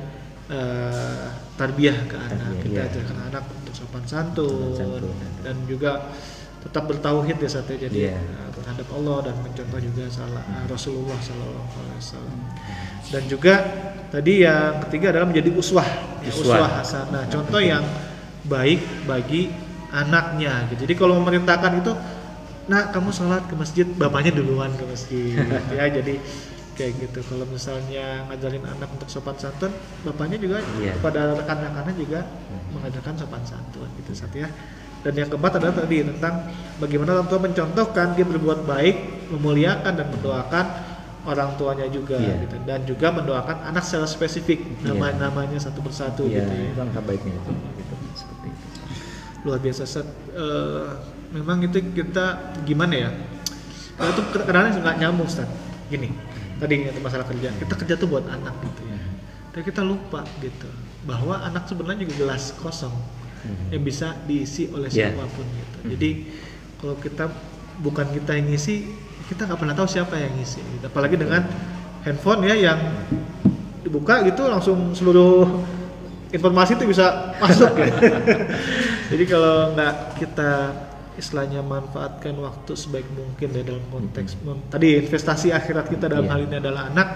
tarbiyah ke anak. Kita ajarkan anak untuk sopan santun dan juga tetap bertauhid ya Satya, jadi terhadap Allah, dan mencontoh juga Rasulullah SAW. Dan juga tadi yang ketiga adalah menjadi uswah hasanah, contoh yang baik bagi anaknya gitu. Jadi kalau memerintahkan itu, nah kamu sholat ke masjid, bapaknya duluan ke masjid ya, jadi kayak gitu. Kalau misalnya ngajarin anak untuk sopan santun, bapaknya juga kepada rekan-rekannya juga mengajarkan sopan santun gitu Satya. Dan yang keempat adalah tadi tentang bagaimana orang tua mencontohkan dia berbuat baik, memuliakan dan mendoakan orang tuanya juga gitu. Dan juga mendoakan anak secara spesifik, namanya satu persatu gitu ya. Langkah baiknya itu gitu, seperti itu. Luar biasa Ustaz. Memang itu kita gimana ya? Itu kadang-kadang nggak nyambung Ustaz. Gini, tadi itu masalah kerja. Kita kerja tuh buat anak gitu ya. Tapi kita lupa gitu bahwa anak sebenarnya juga gelas kosong yang bisa diisi oleh siapapun gitu. Jadi kalau bukan kita yang ngisi, kita nggak pernah tahu siapa yang ngisi gitu. Apalagi dengan handphone ya, yang dibuka gitu langsung seluruh informasi itu bisa masuk ya. Jadi kalau nggak kita istilahnya manfaatkan waktu sebaik mungkin ya dalam konteks tadi investasi akhirat kita dalam hal ini adalah anak,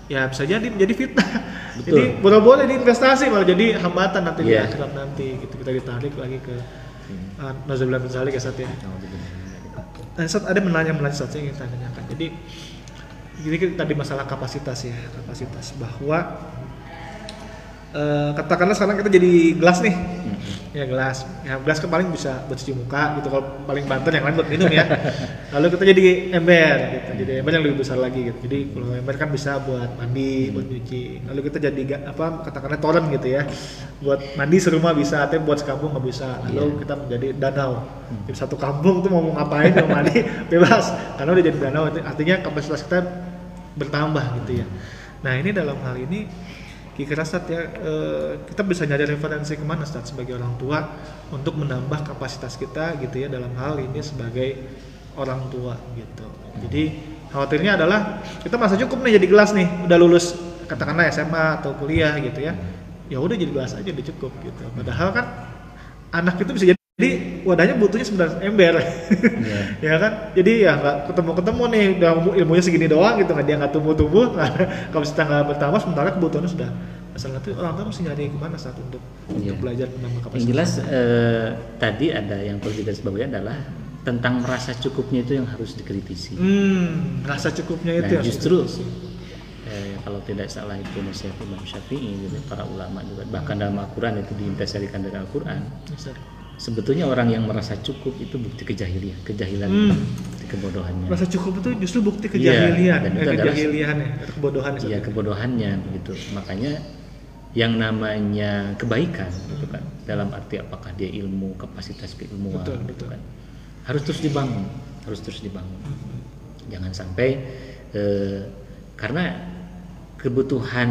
ya bisa jadi menjadi fitnah. Jadi boleh diinvestasi malah jadi hambatan nanti di akhirat nanti gitu, kita ditarik lagi ke naudzubillah min dzalik ya Satya. Dan Ustaz ada menanya Ustaz yang ingin saya tanyakan. Jadi tadi masalah kapasitas bahwa katakanlah sekarang kita jadi gelas nih. Gelas kan paling bisa buat cuci muka gitu, kalau paling banter yang lain buat minum ya. Lalu kita jadi ember gitu, jadi ember yang lebih besar lagi gitu. Jadi kalau ember kan bisa buat mandi, buat nyuci. Lalu kita jadi katakanlah toren gitu ya, buat mandi serumah bisa, tapi buat sekampung nggak bisa. Lalu kita menjadi danau. Jadi satu kampung tuh mau ngapain, mau mandi bebas, karena udah jadi danau. Artinya kapasitas kita bertambah gitu ya. Nah ini dalam hal ini kira-kira Ustaz ya, kita bisa nyari referensi kemana Ustaz sebagai orang tua untuk menambah kapasitas kita gitu ya dalam hal ini sebagai orang tua gitu. Jadi khawatirnya adalah kita masa cukup nih jadi gelas nih, udah lulus katakanlah SMA atau kuliah gitu ya, ya udah jadi gelas aja udah cukup gitu. Padahal kan anak itu bisa jadi wadahnya butuhnya sebenarnya ember, ya kan? Jadi ya nggak ketemu nih, udah ilmunya segini doang gitu, dia nggak tumbuh, kalau kita nggak bertambah, sementara kebutuhannya sudah. Masalah itu orang tua mesti nyari kemana saat untuk belajar menambah kapasitas. Yang jelas tadi ada yang perlu digarisbawahi adalah tentang merasa cukupnya itu yang harus dikritisi. Rasa cukupnya itu. Nah, justru kalau tidak salah itu nasihat Imam Syafi'i, para ulama juga, bahkan dalam Al-Quran itu diintisarikan dari Al-Quran. Sebetulnya orang yang merasa cukup itu bukti kejahilan, bukti kebodohannya. Merasa cukup itu justru bukti kejahilian, dan itu adalah kebodohan. Iya, kebodohannya begitu. Makanya yang namanya kebaikan gitu kan, dalam arti apakah dia ilmu, kapasitas keilmuan gitu kan, harus terus dibangun. Jangan sampai karena kebutuhan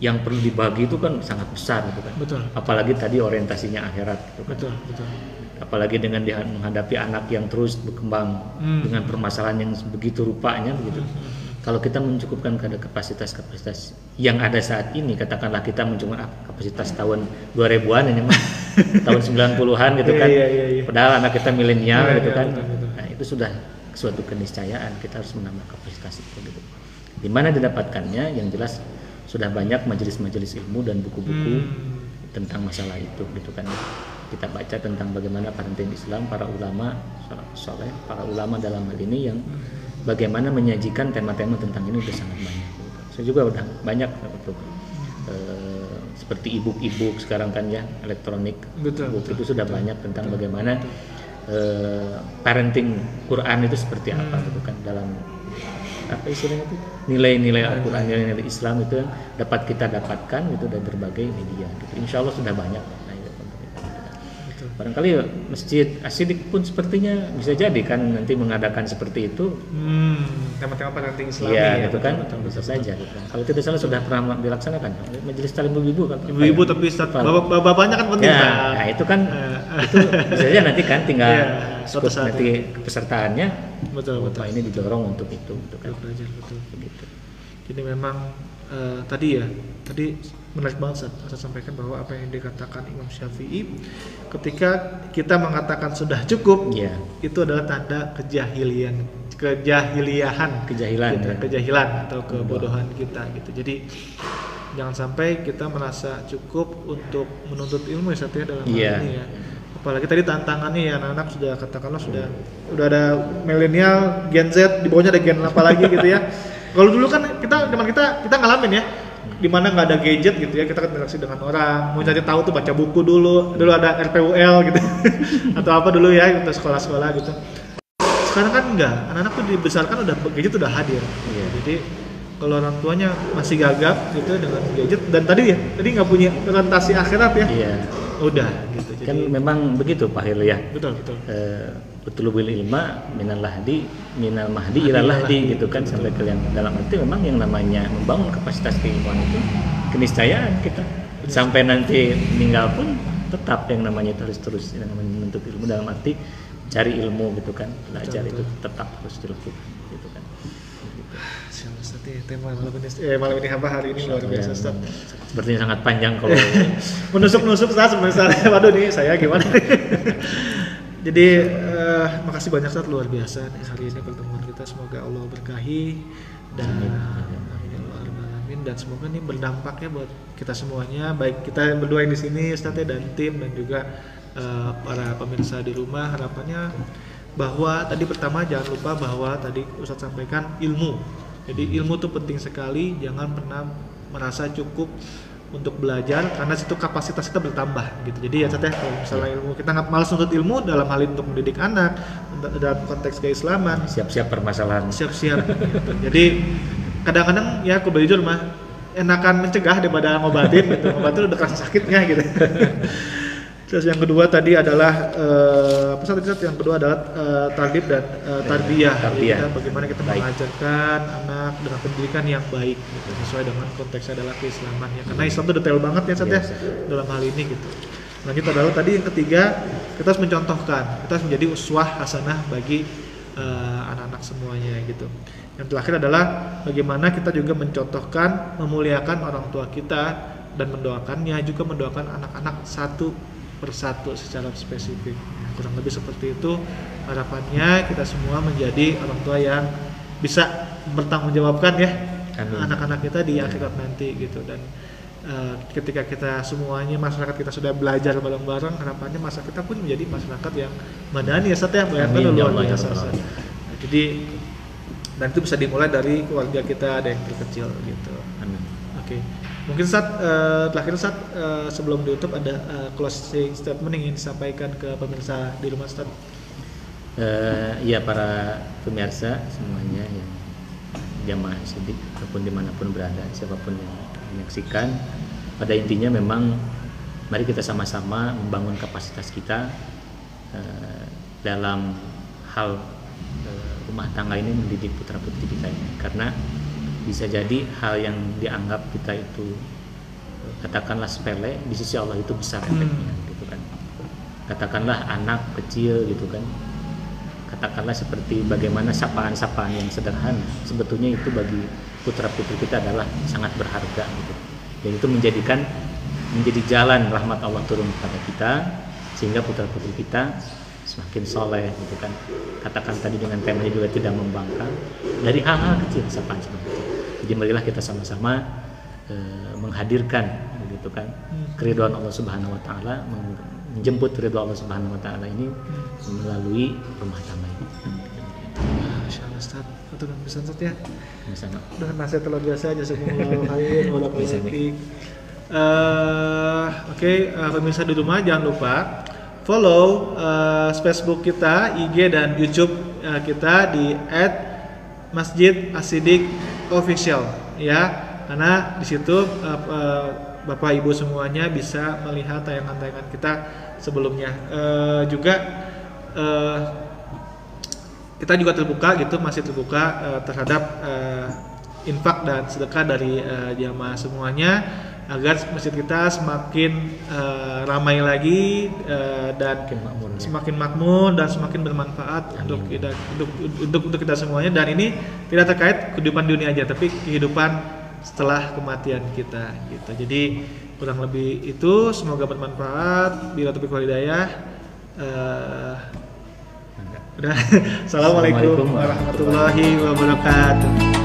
yang perlu dibagi itu kan sangat besar gitu kan. Betul. Apalagi tadi orientasinya akhirat gitu kan. Betul. Apalagi dengan menghadapi anak yang terus berkembang dengan permasalahan yang begitu rupanya begitu. Kalau kita mencukupkan pada kapasitas yang ada saat ini, katakanlah kita mencukupkan kapasitas tahun 2000-an ini mah tahun 90-an gitu kan. Iya. Padahal anak kita milenial Iya, gitu iya, kan. betul. Nah, itu sudah suatu keniscayaan kita harus menambah kapasitas itu gitu. Di mana didapatkannya yang jelas sudah banyak majelis-majelis ilmu dan buku-buku tentang masalah itu gitu kan. Kita baca tentang bagaimana parenting Islam, para ulama soleh, para ulama dalam hal ini yang bagaimana menyajikan tema-tema tentang ini sudah sangat banyak. Saya juga udah banyak untuk seperti e-book sekarang kan ya, elektronik. Betul, Buku itu sudah banyak tentang bagaimana parenting Quran itu seperti apa gitu kan, dalam apa istilahnya itu, nilai-nilai Al-Quran, nilai-nilai Islam itu yang dapat kita dapatkan itu dari berbagai media gitu. Insya Allah sudah banyak. Barangkali Masjid As-Siddiq pun sepertinya bisa jadi kan nanti mengadakan seperti itu. Tema-tema parenting Islami Iya, gitu kan, bisa saja. Gitu. Kalau tidak salah sudah pernah dilaksanakan majelis taklim ibu-ibu kan. Ibu-ibu tapi bapaknya kan penting. Ya, nah itu kan itu bisa saja nanti kan tinggal suatu saat nanti kepesertaannya. Betul. Ini didorong untuk itu, gitu kan. Belajar betul. Begitu. Jadi memang tadi menarik banget saya sampaikan bahwa apa yang dikatakan Imam Syafi'i ketika kita mengatakan sudah cukup, itu adalah tanda kejahilan atau kebodohan kita gitu. Jadi jangan sampai kita merasa cukup untuk menuntut ilmu ya dalam hal ini ya. Apalagi tadi tantangannya ya, anak-anak sudah katakanlah sudah ada milenial, Gen Z, di bawahnya ada Gen apa lagi gitu ya. Kalau dulu kan kita ngalamin ya, dimana nggak ada gadget gitu ya, kita interaksi dengan orang, mau cari tahu tuh baca buku dulu ada RPUL gitu atau apa dulu ya, kita sekolah-sekolah gitu. Sekarang kan enggak, anak-anak tuh dibesarkan udah gadget udah hadir. Jadi kalau orang tuanya masih gagap gitu dengan gadget, dan tadi nggak punya orientasi akhirat ya, udah gitu. Jadi, kan memang begitu Pak Hil ya. Betul. Utulubil ilma minal mahdi ilal lahdi gitu kan, sampai ke yang dalam arti memang yang namanya membangun kapasitas keilmuan itu keniscayaan kita sampai nanti meninggal pun tetap yang namanya itu harus terus yang namanya menuntut ilmu, dalam arti cari ilmu gitu kan, belajar itu tetap harus dilakukan gitu kan. Tema malam ini apa hari ini luar biasa Ustaz. Sepertinya sangat panjang kalau menusuk Ustaz sebenarnya. Waduh nih saya gimana? Jadi makasih banyak Ustaz, luar biasa hari ini pertemuan kita, semoga Allah berkahi dan amin, dan semoga ini berdampak ya buat kita semuanya, baik kita berdua di sini Ustaz dan tim, dan juga para pemirsa di rumah. Harapannya bahwa tadi pertama jangan lupa bahwa tadi Ustaz sampaikan ilmu. Jadi ilmu itu penting sekali, jangan pernah merasa cukup untuk belajar, karena situ kapasitas kita bertambah gitu. Jadi ya Ustaz, kalau misalnya ilmu kita nggak malas nuntut ilmu dalam hal ini untuk mendidik anak dalam konteks keislaman, siap-siap permasalahan, siap-siap gitu. Jadi kadang-kadang ya aku jujur mah enakan mencegah daripada ngobatin gitu. Ngobatin udah kerasa sakitnya gitu. Terus yang kedua tadi adalah yang kedua adalah tarbiyah dan tarbiyah. Jadi bagaimana kita mengajarkan anak dengan pendidikan yang baik gitu, sesuai dengan konteksnya adalah keislaman ya. Karena Islam itu detail banget ya Ustaz dalam hal ini gitu. Lanjut adalah tadi yang ketiga, kita harus mencontohkan, kita harus menjadi uswah hasanah bagi anak-anak semuanya gitu. Yang terakhir adalah bagaimana kita juga mencontohkan, memuliakan orang tua kita dan mendoakannya, juga mendoakan anak-anak satu persatu secara spesifik. Kurang lebih seperti itu harapannya, kita semua menjadi orang tua yang bisa bertanggungjawabkan ya anak-anak kita di akhirat nanti gitu. Dan ketika kita semuanya, masyarakat kita sudah belajar bareng-bareng, harapannya masyarakat kita pun menjadi masyarakat yang madani ya Ustaz ya, luar biasa. Jadi dan itu bisa dimulai dari keluarga kita, ada yang terkecil gitu. Oke. Mungkin terakhir sebelum ditutup ada closing statement yang ingin disampaikan ke pemirsa di rumah Ustaz. Ya, para pemirsa semuanya yang jamaah Siddiq ataupun dimanapun berada, siapapun yang menyaksikan, pada intinya memang mari kita sama-sama membangun kapasitas kita dalam hal rumah tangga ini, mendidik putra putri kita ini, karena bisa jadi hal yang dianggap kita itu katakanlah sepele, di sisi Allah itu besar efeknya gitu kan. Katakanlah anak kecil gitu kan, katakanlah seperti bagaimana sapaan-sapaan yang sederhana, sebetulnya itu bagi putra putri kita adalah sangat berharga gitu. Dan itu menjadikan menjadi jalan rahmat Allah turun kepada kita, sehingga putra-putri kita semakin soleh gitu kan. Katakan tadi dengan temanya juga tidak membangkang dari hal-hal kecil, sapaan seperti itu. Jadi marilah kita sama-sama menghadirkan gitu kan keridhaan Allah Subhanahu wa taala, menjemput ridha Allah Subhanahu wa taala ini melalui rumah tangga ini. Masyaallah Ustaz, itu kan bisa Ustaz ya. Misalnya Dengan nasihat luar biasa aja semua kalian wala politik. Oke, pemirsa di rumah jangan lupa follow Facebook kita, IG dan YouTube kita di @masjid_as-siddiq_official ya. Karena di situ Bapak Ibu semuanya bisa melihat tayangan-tayangan kita sebelumnya. Juga kita juga terbuka gitu, masih terbuka terhadap infak dan sedekah dari jamaah semuanya agar masjid kita semakin ramai lagi dan semakin makmur dan semakin bermanfaat untuk kita semuanya. Dan ini tidak terkait kehidupan dunia aja, tapi kehidupan setelah kematian kita gitu. Jadi kurang lebih itu, semoga bermanfaat. Bila taufiq wal hidayah. Assalamualaikum warahmatullahi wabarakatuh.